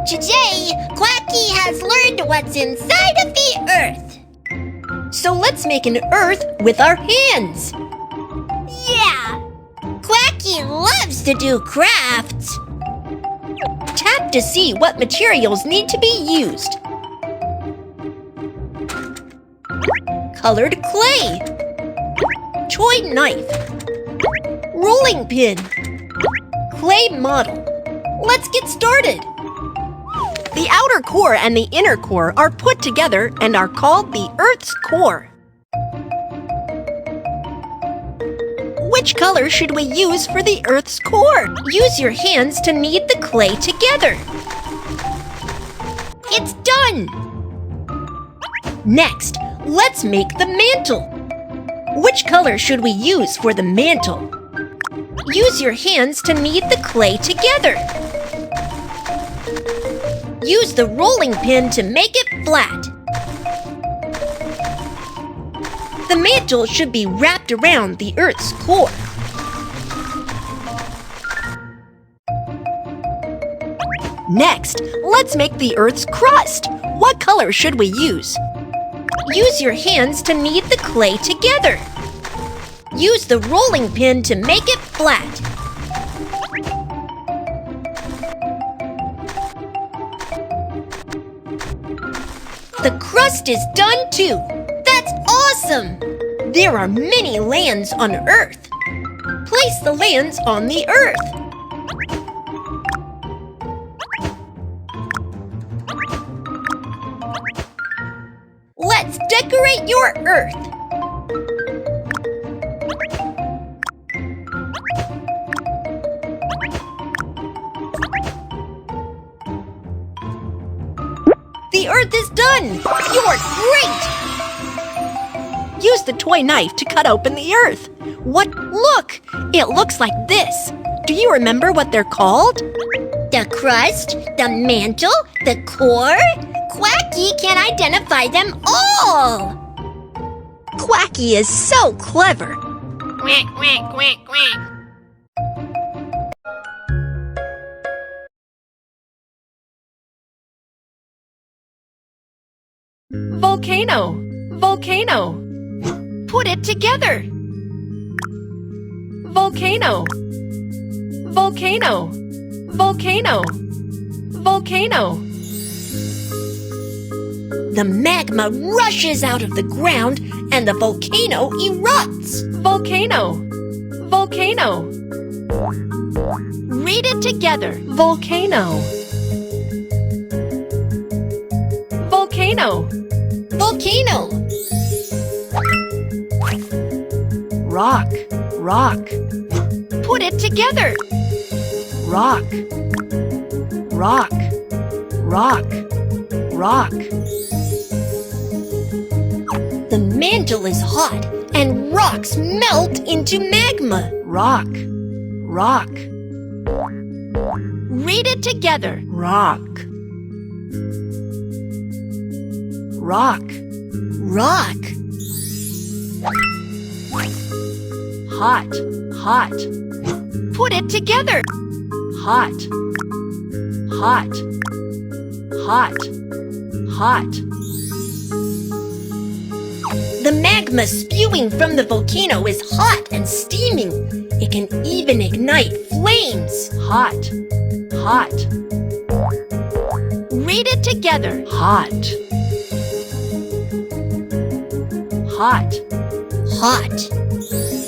Today, Quacky has learned what's inside of the Earth. So let's make an Earth with our hands. Yeah! Quacky loves to do crafts. Tap to see what materials need to be used. Colored clay, toy knife, rolling pin, clay model. Let's get started. The outer core and the inner core are put together and are called the Earth's core. Which color should we use for the Earth's core? Use your hands to knead the clay together. It's done! Next, let's make the mantle. Which color should we use for the mantle? Use your hands to knead the clay together. Use the rolling pin to make it flat. The mantle should be wrapped around the Earth's core. Next, let's make the Earth's crust. What color should we use? Use your hands to knead the clay together. Use the rolling pin to make it flat. The crust is done too. That's awesome! There are many lands on Earth. Place the lands on the Earth. Let's decorate your Earth. The Earth is done! You're great! Use the toy knife to cut open the Earth. What? Look! It looks like this. Do you remember what they're called? The crust, the mantle, the core. Quacky can identify them all! Quacky is so clever. Quack, quack, quack, quack. Volcano, volcano. Put it together. Volcano, volcano, volcano, volcano. The magma rushes out of the ground and the volcano erupts. Volcano, volcano. Read it together. Volcano. Volcano. Volcano. Rock, rock. Put it together. Rock, rock, rock, rock. The mantle is hot and rocks melt into magma. Rock, rock. Read it together. Rock, rock, rock. Hot, hot. Put it together. Hot, hot, hot, hot. The magma spewing from the volcano is hot and steaming. It can even ignite flames. Hot, hot. Read it together. Hot, hot, Hot.